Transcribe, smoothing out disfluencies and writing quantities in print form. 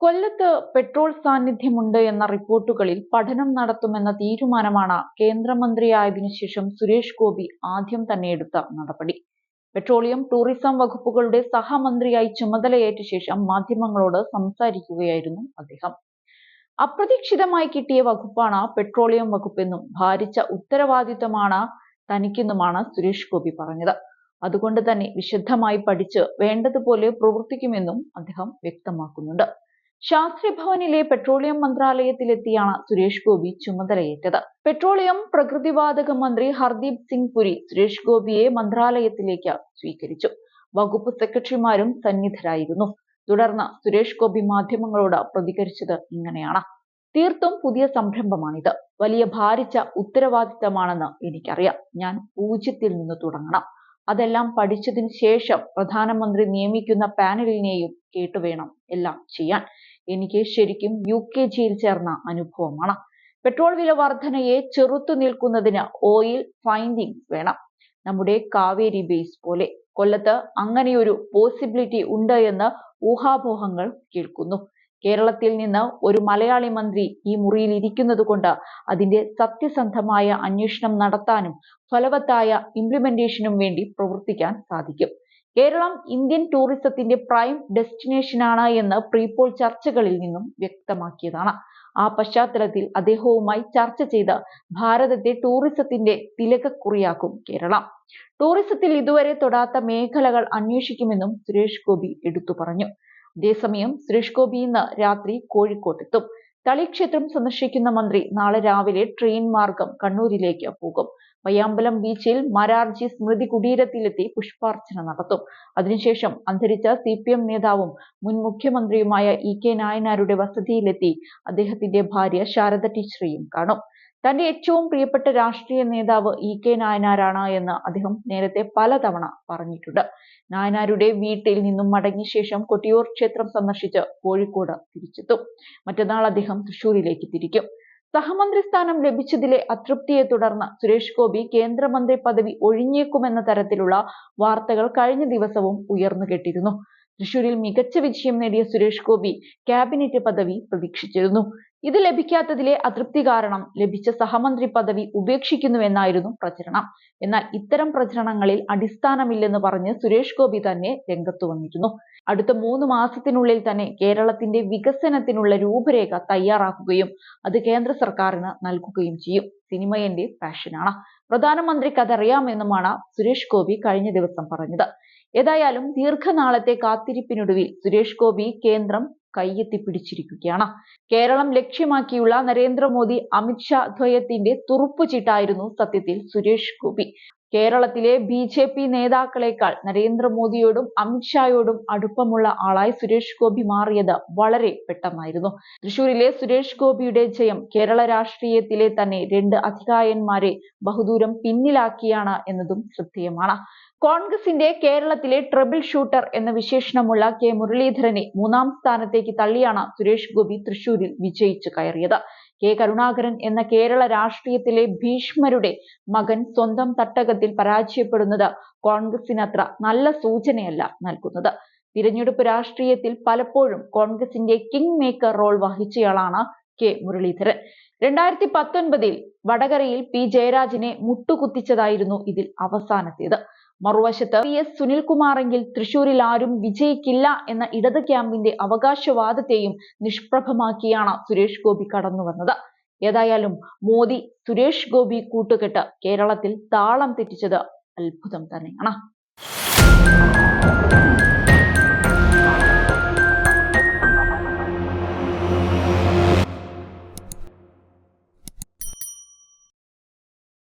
കൊല്ലത്ത് പെട്രോൾ സാന്നിധ്യമുണ്ട് എന്ന റിപ്പോർട്ടുകളിൽ പഠനം നടത്തുമെന്ന തീരുമാനമാണ് കേന്ദ്രമന്ത്രിയായതിനു ശേഷം സുരേഷ് ഗോപി ആദ്യം തന്നെ എടുത്ത നടപടി. പെട്രോളിയം ടൂറിസം വകുപ്പുകളുടെ സഹമന്ത്രിയായി ചുമതലയേറ്റ ശേഷം മാധ്യമങ്ങളോട് സംസാരിക്കുകയായിരുന്നു അദ്ദേഹം. അപ്രതീക്ഷിതമായി കിട്ടിയ വകുപ്പാണ് പെട്രോളിയം വകുപ്പെന്നും ഭാരിച്ച ഉത്തരവാദിത്തമാണ് തനിക്കെന്നുമാണ് സുരേഷ് ഗോപി പറഞ്ഞത്. അതുകൊണ്ട് തന്നെ വിശദമായി പഠിച്ച് വേണ്ടതുപോലെ പ്രവർത്തിക്കുമെന്നും അദ്ദേഹം വ്യക്തമാക്കുന്നുണ്ട്. ശാസ്ത്രി ഭവനിലെ പെട്രോളിയം മന്ത്രാലയത്തിലെത്തിയാണ് സുരേഷ് ഗോപി ചുമതലയേറ്റത്. പെട്രോളിയം പ്രകൃതിവാതക മന്ത്രി ഹർദീപ് സിംഗ് പുരി സുരേഷ് ഗോപിയെ മന്ത്രാലയത്തിലേക്ക് സ്വീകരിച്ചു. വകുപ്പ് സെക്രട്ടറിമാരും സന്നിധരായിരുന്നു. തുടർന്ന് സുരേഷ് ഗോപി മാധ്യമങ്ങളോട് പ്രതികരിച്ചത് ഇങ്ങനെയാണ്: തീർത്തും പുതിയ സംരംഭമാണിത്. വലിയ ഭാരിച്ച ഉത്തരവാദിത്തമാണെന്ന് എനിക്കറിയാം. ഞാൻ പൂജ്യത്തിൽ നിന്ന് തുടങ്ങണം. അതെല്ലാം പഠിച്ചതിന് ശേഷം പ്രധാനമന്ത്രി നിയമിക്കുന്ന പാനലിനെയും കേട്ടുവേണം എല്ലാം ചെയ്യാൻ. എനിക്ക് ശരിക്കും UKGയിൽ ചേർന്ന അനുഭവമാണ്. പെട്രോൾ വില വർധനയെ ചെറുത്തു നിൽക്കുന്നതിന് ഓയിൽ ഫൈൻഡിങ്സ് വേണം. നമ്മുടെ കാവേരി ബേസ് പോലെ കൊല്ലത്ത് അങ്ങനെയൊരു പോസിബിലിറ്റി ഉണ്ട് എന്ന് ഊഹാപോഹങ്ങൾ കേൾക്കുന്നു. കേരളത്തിൽ നിന്ന് ഒരു മലയാളി മന്ത്രി ഈ മുറിയിൽ ഇരിക്കുന്നത് കൊണ്ട് അതിന്റെ സത്യസന്ധമായ അന്വേഷണം നടത്താനും ഫലവത്തായ ഇംപ്ലിമെന്റേഷനും വേണ്ടി പ്രവർത്തിക്കാൻ സാധിക്കും. കേരളം ഇന്ത്യൻ ടൂറിസത്തിന്റെ പ്രൈം ഡെസ്റ്റിനേഷനാണ് എന്ന് പ്രീപോൾ ചർച്ചകളിൽ നിന്നും വ്യക്തമാക്കിയതാണ്. ആ പശ്ചാത്തലത്തിൽ അദ്ദേഹവുമായി ചർച്ച ചെയ്ത് ഭാരതത്തെ ടൂറിസത്തിന്റെ തിലകക്കുറിയാക്കും കേരളം. ടൂറിസത്തിൽ ഇതുവരെ തൊടാത്ത മേഖലകൾ അന്വേഷിക്കുമെന്നും സുരേഷ് ഗോപി എടുത്തു പറഞ്ഞു. അതേസമയം സുരേഷ് ഗോപി ഇന്ന് രാത്രി കോഴിക്കോട്ടെത്തും. തളിക്ഷേത്രം സന്ദർശിക്കുന്ന മന്ത്രി നാളെ രാവിലെ ട്രെയിൻ മാർഗം കണ്ണൂരിലേക്ക് പോകും. പയ്യാമ്പലം ബീച്ചിൽ മരാർജി സ്മൃതി കുടീരത്തിലെത്തി പുഷ്പാർച്ചന നടത്തും. അതിനുശേഷം അന്തരിച്ച CPM നേതാവും മുൻ മുഖ്യമന്ത്രിയുമായ EK നായനാരുടെ വസതിയിലെത്തി അദ്ദേഹത്തിന്റെ ഭാര്യ ശാരദ ടീച്ചറെയും കാണും. തന്റെ ഏറ്റവും പ്രിയപ്പെട്ട രാഷ്ട്രീയ നേതാവ് EK നായനാരാണ് എന്ന് അദ്ദേഹം നേരത്തെ പലതവണ പറഞ്ഞിട്ടുണ്ട്. നായനാരുടെ വീട്ടിൽ നിന്നും മടങ്ങിയ ശേഷം കൊട്ടിയൂർ ക്ഷേത്രം സന്ദർശിച്ച് കോഴിക്കോട് തിരിച്ചെത്തും. മറ്റന്നാൾ അദ്ദേഹം തൃശൂരിലേക്ക് തിരിക്കും. സഹമന്ത്രി സ്ഥാനം ലഭിച്ചതിലെ അതൃപ്തിയെ തുടർന്ന് സുരേഷ് ഗോപി കേന്ദ്രമന്ത്രി പദവി ഒഴിഞ്ഞേക്കുമെന്ന തരത്തിലുള്ള വാർത്തകൾ കഴിഞ്ഞ ദിവസവും ഉയർന്നുകേട്ടിരുന്നു. തൃശൂരിൽ മികച്ച വിജയം നേടിയ സുരേഷ് ഗോപി ക്യാബിനറ്റ് പദവി പ്രതീക്ഷിച്ചിരുന്നു. ഇത് ലഭിക്കാത്തതിലെ അതൃപ്തി കാരണം ലഭിച്ച സഹമന്ത്രി പദവി ഉപേക്ഷിക്കുന്നുവെന്നായിരുന്നു പ്രചരണം. എന്നാൽ ഇത്തരം പ്രചരണങ്ങളിൽ അടിസ്ഥാനമില്ലെന്ന് പറഞ്ഞ് സുരേഷ് ഗോപി തന്നെ രംഗത്തു വന്നിരുന്നു. അടുത്ത 3 മാസത്തിനുള്ളിൽ തന്നെ കേരളത്തിന്റെ വികസനത്തിനുള്ള രൂപരേഖ തയ്യാറാക്കുകയും അത് കേന്ദ്ര സർക്കാരിന് നൽകുകയും ചെയ്യും. സിനിമ എന്റെ പാഷനാണ്. പ്രധാനമന്ത്രിക്ക് അതറിയാമെന്നുമാണ് സുരേഷ് ഗോപി കഴിഞ്ഞ ദിവസം പറഞ്ഞത്. ഏതായാലും ദീർഘനാളത്തെ കാത്തിരിപ്പിനൊടുവിൽ സുരേഷ് ഗോപി കേന്ദ്രം കയ്യെത്തിപ്പിടിച്ചിരിക്കുകയാണ്. കേരളം ലക്ഷ്യമാക്കിയുള്ള നരേന്ദ്രമോദി അമിത്ഷാ ദ്വയത്തിന്റെ തുറുപ്പുചീട്ടായിരുന്നു സത്യത്തിൽ സുരേഷ് ഗോപി. കേരളത്തിലെ BJP നേതാക്കളെക്കാൾ നരേന്ദ്രമോദിയോടും അമിത്ഷായോടും അടുപ്പമുള്ള ആളായി സുരേഷ് ഗോപി മാറിയത് വളരെ പെട്ടെന്നായിരുന്നു. തൃശൂരിലെ സുരേഷ് ഗോപിയുടെ ജയം കേരള രാഷ്ട്രീയത്തിലെ തന്നെ 2 അധികായന്മാരെ ബഹുദൂരം പിന്നിലാക്കിയാണ് എന്നതും ശ്രദ്ധേയമാണ്. കോൺഗ്രസിന്റെ കേരളത്തിലെ ട്രബിൾ ഷൂട്ടർ എന്ന വിശേഷണമുള്ള K മുരളീധരനെ 3ാം സ്ഥാനത്തേക്ക് തള്ളിയാണ് സുരേഷ് ഗോപി തൃശൂരിൽ വിജയിച്ചു കയറിയത്. K കരുണാകരൻ എന്ന കേരള രാഷ്ട്രീയത്തിലെ ഭീഷ്മരുടെ മകൻ സ്വന്തം തട്ടകത്തിൽ പരാജയപ്പെടുന്നത് കോൺഗ്രസിന് അത്ര നല്ല സൂചനയല്ല നൽകുന്നത്. തിരഞ്ഞെടുപ്പ് രാഷ്ട്രീയത്തിൽ പലപ്പോഴും കോൺഗ്രസിന്റെ കിങ് മേക്കർ റോൾ വഹിച്ചയാളാണ് K മുരളീധരൻ. 2019 വടകരയിൽ P ജയരാജനെ മുട്ടുകുത്തിച്ചതായിരുന്നു ഇതിൽ അവസാനത്തേത്. മറുവശത്ത് PS സുനിൽകുമാറെങ്കിൽ തൃശൂരിൽ ആരും വിജയിക്കില്ല എന്ന ഇടത് ക്യാമ്പിന്റെ അവകാശവാദത്തെയും നിഷ്പ്രഭമാക്കിയാണ് സുരേഷ് ഗോപി കടന്നുവന്നത്. ഏതായാലും മോദി സുരേഷ് ഗോപി കൂട്ടുകെട്ട് കേരളത്തിൽ താളം തെറ്റിച്ചത് അത്ഭുതം തന്നെയാണ്.